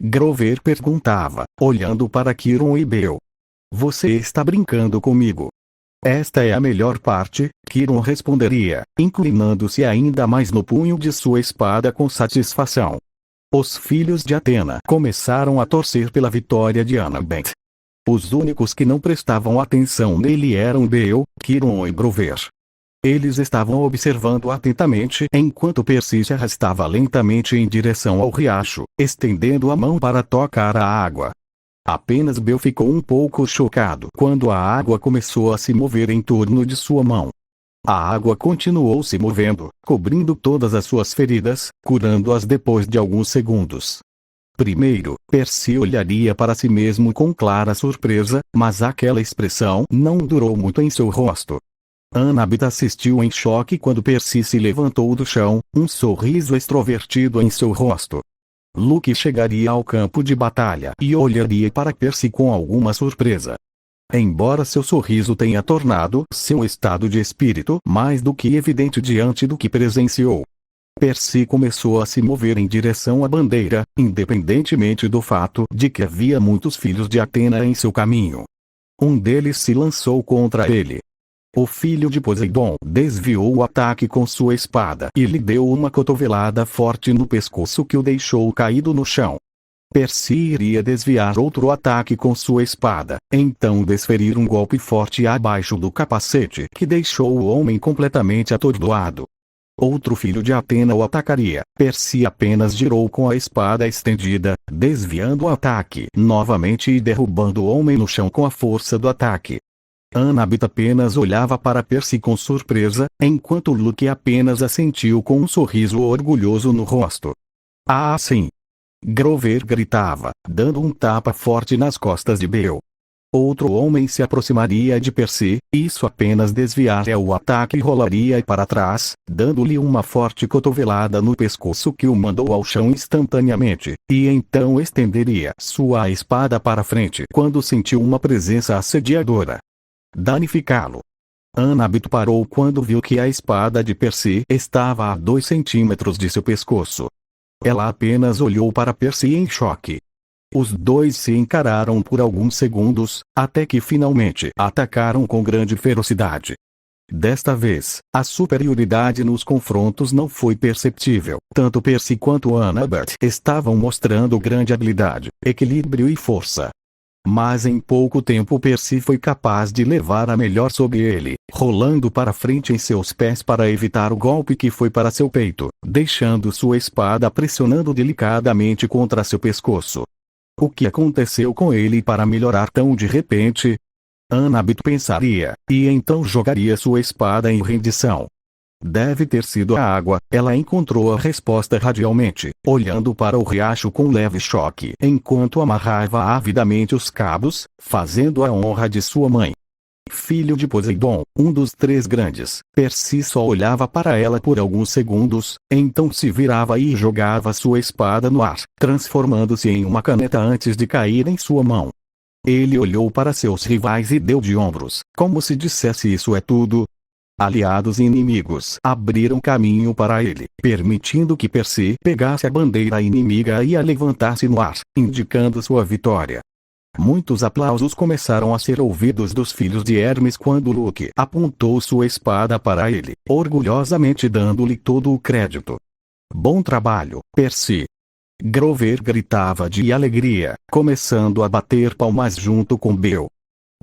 Speaker 2: Grover perguntava, olhando para Quirón e Bill. Você está brincando comigo? Esta é a melhor parte, Quirón responderia, inclinando-se ainda mais no punho de sua espada com satisfação. Os filhos de Athena começaram a torcer pela vitória de Annabeth. Os únicos que não prestavam atenção nele eram Bill, Quirón e Grover. Eles estavam observando atentamente enquanto Percy se arrastava lentamente em direção ao riacho, estendendo a mão para tocar a água. Apenas Bill ficou um pouco chocado quando a água começou a se mover em torno de sua mão. A água continuou se movendo, cobrindo todas as suas feridas, curando-as depois de alguns segundos. Primeiro, Percy olharia para si mesmo com clara surpresa, mas aquela expressão não durou muito em seu rosto. Annabeth assistiu em choque quando Percy se levantou do chão, um sorriso extrovertido em seu rosto. Luke chegaria ao campo de batalha e olharia para Percy com alguma surpresa. Embora seu sorriso tenha tornado seu estado de espírito mais do que evidente diante do que presenciou. Percy começou a se mover em direção à bandeira, independentemente do fato de que havia muitos filhos de Athena em seu caminho. Um deles se lançou contra ele. O filho de Poseidon desviou o ataque com sua espada e lhe deu uma cotovelada forte no pescoço que o deixou caído no chão. Percy iria desviar outro ataque com sua espada, então desferir um golpe forte abaixo do capacete que deixou o homem completamente atordoado. Outro filho de Atena o atacaria. Percy apenas girou com a espada estendida, desviando o ataque novamente e derrubando o homem no chão com a força do ataque. Annabeth apenas olhava para Percy com surpresa, enquanto Luke apenas assentiu com um sorriso orgulhoso no rosto. Ah, sim! Grover gritava, dando um tapa forte nas costas de Bill. Outro homem se aproximaria de Percy, isso apenas desviaria o ataque e rolaria para trás, dando-lhe uma forte cotovelada no pescoço que o mandou ao chão instantaneamente, e então estenderia sua espada para frente quando sentiu uma presença assediadora. Danificá-lo. Annabeth parou quando viu que a espada de Percy estava a 2 centímetros de seu pescoço. Ela apenas olhou para Percy em choque. Os dois se encararam por alguns segundos, até que finalmente atacaram com grande ferocidade. Desta vez, a superioridade nos confrontos não foi perceptível. Tanto Percy quanto Annabeth estavam mostrando grande habilidade, equilíbrio e força. Mas em pouco tempo Percy foi capaz de levar a melhor sobre ele, rolando para frente em seus pés para evitar o golpe que foi para seu peito, deixando sua espada pressionando delicadamente contra seu pescoço. O que aconteceu com ele para melhorar tão de repente? Annabeth pensaria, e então jogaria sua espada em rendição. Deve ter sido a água, ela encontrou a resposta radialmente, olhando para o riacho com leve choque, enquanto amarrava avidamente os cabos, fazendo a honra de sua mãe. Filho de Poseidon, um dos 3 grandes, Percy só olhava para ela por alguns segundos, então se virava e jogava sua espada no ar, transformando-se em uma caneta antes de cair em sua mão. Ele olhou para seus rivais e deu de ombros, como se dissesse: isso é tudo. Aliados e inimigos abriram caminho para ele, permitindo que Percy pegasse a bandeira inimiga e a levantasse no ar, indicando sua vitória. Muitos aplausos começaram a ser ouvidos dos filhos de Hermes quando Luke apontou sua espada para ele, orgulhosamente dando-lhe todo o crédito. Bom trabalho, Percy! Grover gritava de alegria, começando a bater palmas junto com Bill.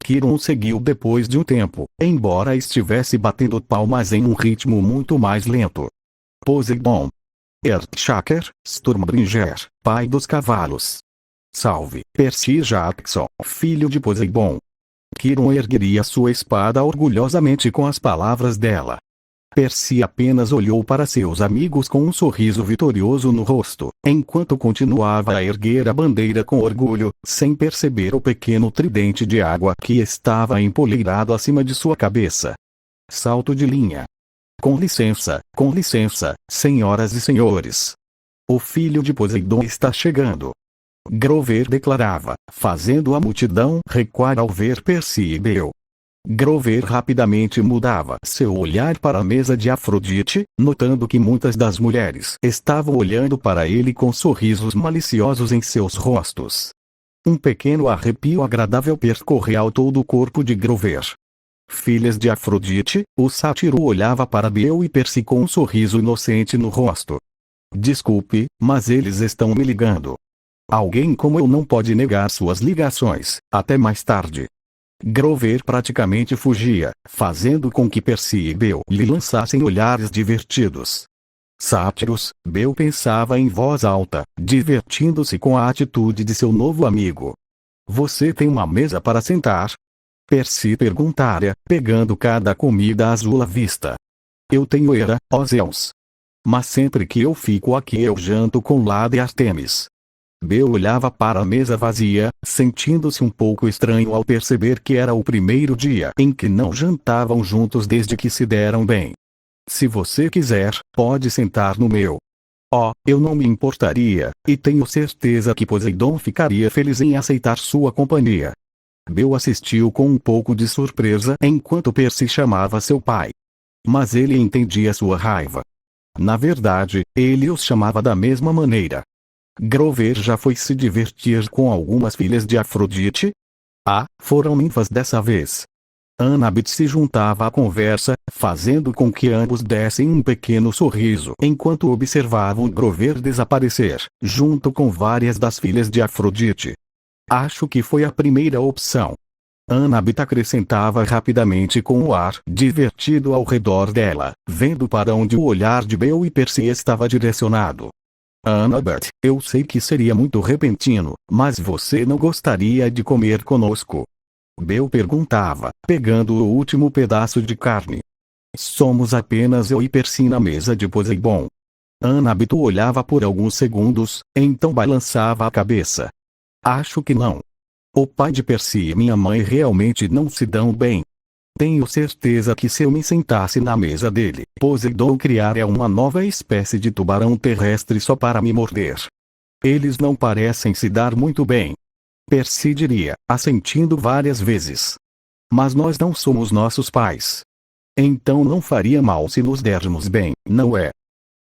Speaker 2: Chiron seguiu depois de um tempo, embora estivesse batendo palmas em um ritmo muito mais lento. Poseidon. Earthshaker, Stormbringer, pai dos cavalos. Salve, Percy Jackson, filho de Poseidon. Chiron ergueria sua espada orgulhosamente com as palavras dela. Percy apenas olhou para seus amigos com um sorriso vitorioso no rosto, enquanto continuava a erguer a bandeira com orgulho, sem perceber o pequeno tridente de água que estava empoleirado acima de sua cabeça. Salto de linha. Com licença, senhoras e senhores. O filho de Poseidon está chegando. Grover declarava, fazendo a multidão recuar ao ver Percy e Bill. Grover rapidamente mudava seu olhar para a mesa de Afrodite, notando que muitas das mulheres estavam olhando para ele com sorrisos maliciosos em seus rostos. Um pequeno arrepio agradável percorreu todo o corpo de Grover. Filhas de Afrodite, o sátiro olhava para Bill e Percy com um sorriso inocente no rosto. Desculpe, mas eles estão me ligando. Alguém como eu não pode negar suas ligações. Até mais tarde. Grover praticamente fugia, fazendo com que Percy e Bill lhe lançassem olhares divertidos. Sátiros, Bill pensava em voz alta, divertindo-se com a atitude de seu novo amigo. Você tem uma mesa para sentar? Percy perguntara, pegando cada comida azul à vista. Eu tenho Hera, ó Zeus. Mas sempre que eu fico aqui eu janto com Lada e Artemis. Bill olhava para a mesa vazia, sentindo-se um pouco estranho ao perceber que era o primeiro dia em que não jantavam juntos desde que se deram bem. Se você quiser, pode sentar no meu. Oh, eu não me importaria, e tenho certeza que Poseidon ficaria feliz em aceitar sua companhia. Bill assistiu com um pouco de surpresa enquanto Percy chamava seu pai. Mas ele entendia sua raiva. Na verdade, ele os chamava da mesma maneira. Grover já foi se divertir com algumas filhas de Afrodite? Ah, foram ninfas dessa vez. Annabeth se juntava à conversa, fazendo com que ambos dessem um pequeno sorriso enquanto observavam Grover desaparecer, junto com várias das filhas de Afrodite. Acho que foi a primeira opção. Annabeth acrescentava rapidamente com o ar divertido ao redor dela, vendo para onde o olhar de Bill e Percy estava direcionado. Annabeth, eu sei que seria muito repentino, mas você não gostaria de comer conosco? Bill perguntava, pegando o último pedaço de carne. Somos apenas eu e Percy na mesa de Poseidon. Annabeth o olhava por alguns segundos, então balançava a cabeça. Acho que não. O pai de Percy e minha mãe realmente não se dão bem. Tenho certeza que se eu me sentasse na mesa dele, Poseidon criaria uma nova espécie de tubarão terrestre só para me morder. Eles não parecem se dar muito bem. Percy diria, assentindo várias vezes. Mas nós não somos nossos pais. Então não faria mal se nos dermos bem, não é?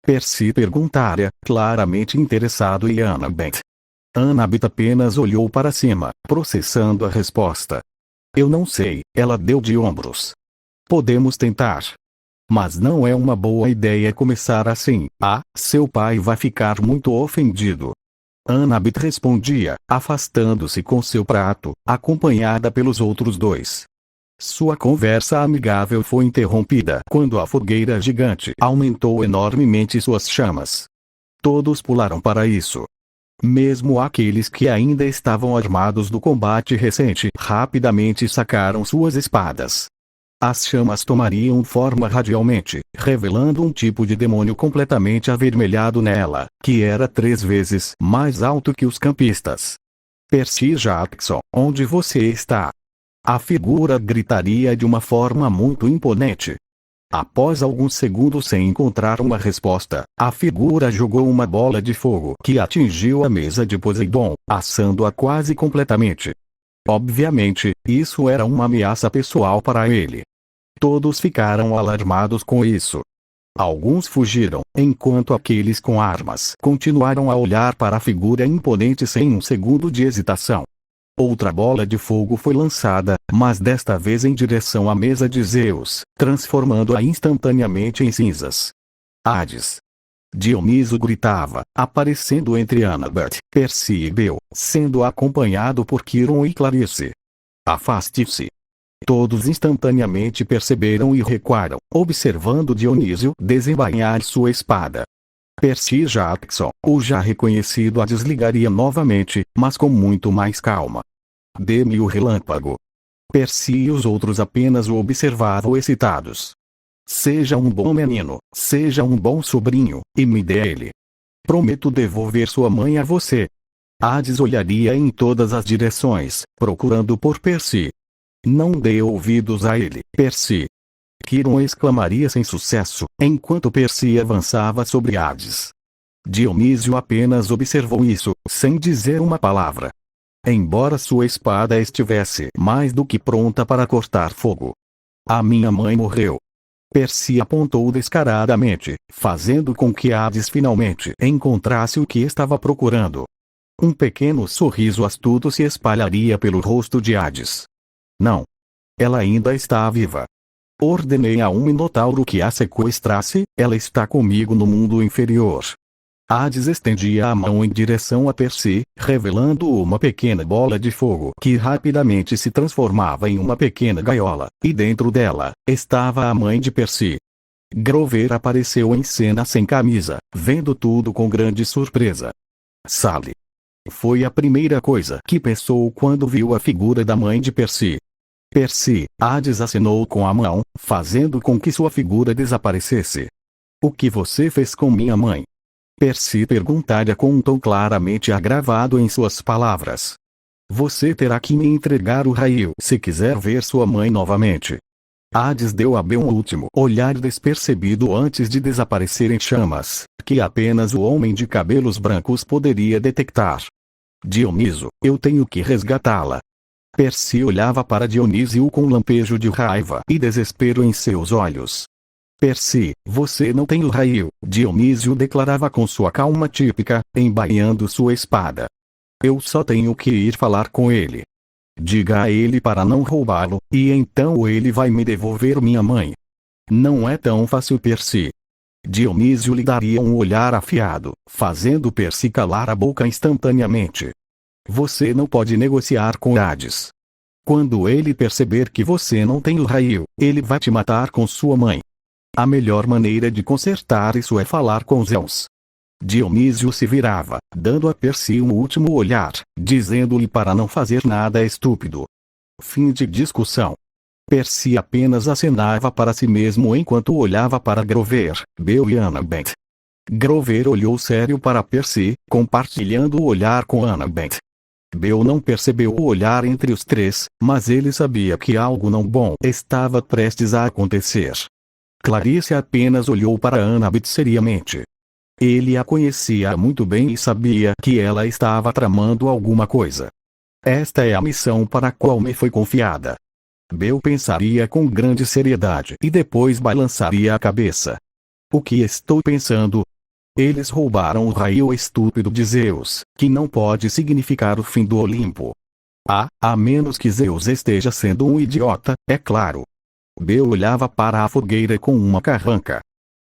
Speaker 2: Percy perguntara, claramente interessado em Annabeth. Annabeth apenas olhou para cima, processando a resposta. Eu não sei, ela deu de ombros. Podemos tentar. Mas não é uma boa ideia começar assim. Seu pai vai ficar muito ofendido. Annabeth respondia, afastando-se com seu prato, acompanhada pelos outros dois. Sua conversa amigável foi interrompida quando a fogueira gigante aumentou enormemente suas chamas. Todos pularam para isso. Mesmo aqueles que ainda estavam armados do combate recente rapidamente sacaram suas espadas. As chamas tomariam forma radialmente, revelando um tipo de demônio completamente avermelhado nela, que era 3 vezes mais alto que os campistas. Percy Jackson, onde você está? A figura gritaria de uma forma muito imponente. Após alguns segundos sem encontrar uma resposta, a figura jogou uma bola de fogo que atingiu a mesa de Poseidon, assando-a quase completamente. Obviamente, isso era uma ameaça pessoal para ele. Todos ficaram alarmados com isso. Alguns fugiram, enquanto aqueles com armas continuaram a olhar para a figura imponente sem um segundo de hesitação. Outra bola de fogo foi lançada, mas desta vez em direção à mesa de Zeus, transformando-a instantaneamente em cinzas. Hades! Dioniso gritava, aparecendo entre Annabeth, Percy e Bill, sendo acompanhado por Quiron e Clarice. Afaste-se! Todos instantaneamente perceberam e recuaram, observando Dionísio desembainhar sua espada. Percy Jackson, o já reconhecido, a desligaria novamente, mas com muito mais calma. Dê-me o relâmpago. Percy e os outros apenas o observavam excitados. Seja um bom menino, seja um bom sobrinho, e me dê ele. Prometo devolver sua mãe a você. Hades olharia em todas as direções, procurando por Percy. Não dê ouvidos a ele, Percy. Quiron exclamaria sem sucesso, enquanto Percy avançava sobre Hades. Dionísio apenas observou isso, sem dizer uma palavra. Embora sua espada estivesse mais do que pronta para cortar fogo. A minha mãe morreu. Percy apontou descaradamente, fazendo com que Hades finalmente encontrasse o que estava procurando. Um pequeno sorriso astuto se espalharia pelo rosto de Hades. Não. Ela ainda está viva. Ordenei a um minotauro que a sequestrasse, ela está comigo no mundo inferior. Hades estendia a mão em direção a Percy, revelando uma pequena bola de fogo que rapidamente se transformava em uma pequena gaiola, e dentro dela, estava a mãe de Percy. Grover apareceu em cena sem camisa, vendo tudo com grande surpresa. Sally. Foi a primeira coisa que pensou quando viu a figura da mãe de Percy. Percy, Hades acenou com a mão, fazendo com que sua figura desaparecesse. O que você fez com minha mãe? Percy perguntara com um tom claramente agravado em suas palavras. Você terá que me entregar o raio se quiser ver sua mãe novamente. Hades deu a Bill um último olhar despercebido antes de desaparecer em chamas, que apenas o homem de cabelos brancos poderia detectar. Dioniso, eu tenho que resgatá-la. Percy olhava para Dionísio com um lampejo de raiva e desespero em seus olhos. Percy, você não tem o raio, Dionísio declarava com sua calma típica, embainhando sua espada. Eu só tenho que ir falar com ele. Diga a ele para não roubá-lo, e então ele vai me devolver minha mãe. Não é tão fácil, Percy. Dionísio lhe daria um olhar afiado, fazendo Percy calar a boca instantaneamente. Você não pode negociar com Hades. Quando ele perceber que você não tem o raio, ele vai te matar com sua mãe. A melhor maneira de consertar isso é falar com Zeus. Dionísio se virava, dando a Percy um último olhar, dizendo-lhe para não fazer nada estúpido. Fim de discussão. Percy apenas acenava para si mesmo enquanto olhava para Grover, Bill e Annabeth. Grover olhou sério para Percy, compartilhando o olhar com Annabeth. Bill não percebeu o olhar entre os três, mas ele sabia que algo não bom estava prestes a acontecer. Clarice apenas olhou para Annabeth seriamente. Ele a conhecia muito bem e sabia que ela estava tramando alguma coisa. Esta é a missão para a qual me foi confiada. Bill pensaria com grande seriedade e depois balançaria a cabeça. O que estou pensando? Eles roubaram o raio estúpido de Zeus, que não pode significar o fim do Olimpo. A menos que Zeus esteja sendo um idiota, é claro. Bill olhava para a fogueira com uma carranca.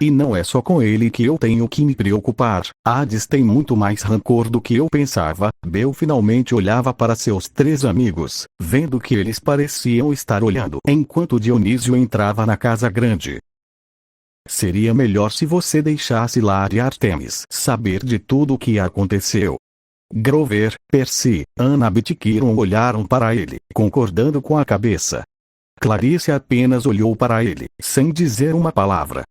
Speaker 2: E não é só com ele que eu tenho que me preocupar. Hades tem muito mais rancor do que eu pensava. Bill finalmente olhava para seus três amigos, vendo que eles pareciam estar olhando enquanto Dionísio entrava na casa grande. Seria melhor se você deixasse Lara e Artemis saber de tudo o que aconteceu. Grover, Percy, Annabeth e Chiron olharam para ele, concordando com a cabeça. Clarice apenas olhou para ele, sem dizer uma palavra.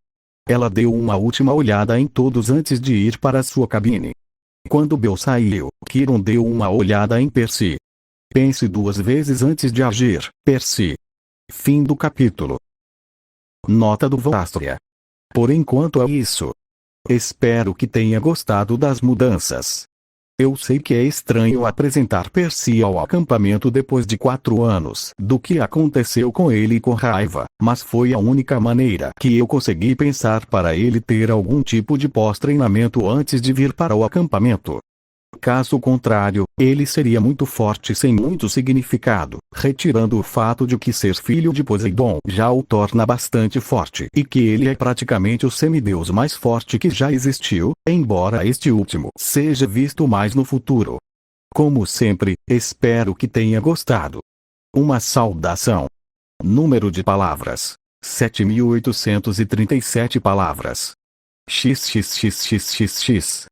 Speaker 2: Ela deu uma última olhada em todos antes de ir para sua cabine. Quando Bill saiu, Chiron deu uma olhada em Percy. Pense duas vezes antes de agir, Percy. Fim do capítulo. Nota do Vostria. Por enquanto é isso. Espero que tenha gostado das mudanças. Eu sei que é estranho apresentar Percy ao acampamento depois de 4 anos do que aconteceu com ele com raiva, mas foi a única maneira que eu consegui pensar para ele ter algum tipo de pós-treinamento antes de vir para o acampamento. Caso contrário, ele seria muito forte sem muito significado, retirando o fato de que ser filho de Poseidon já o torna bastante forte e que ele é praticamente o semideus mais forte que já existiu, embora este último seja visto mais no futuro. Como sempre, espero que tenha gostado. Uma saudação. Número de palavras: 7.837 palavras. XXXXXX.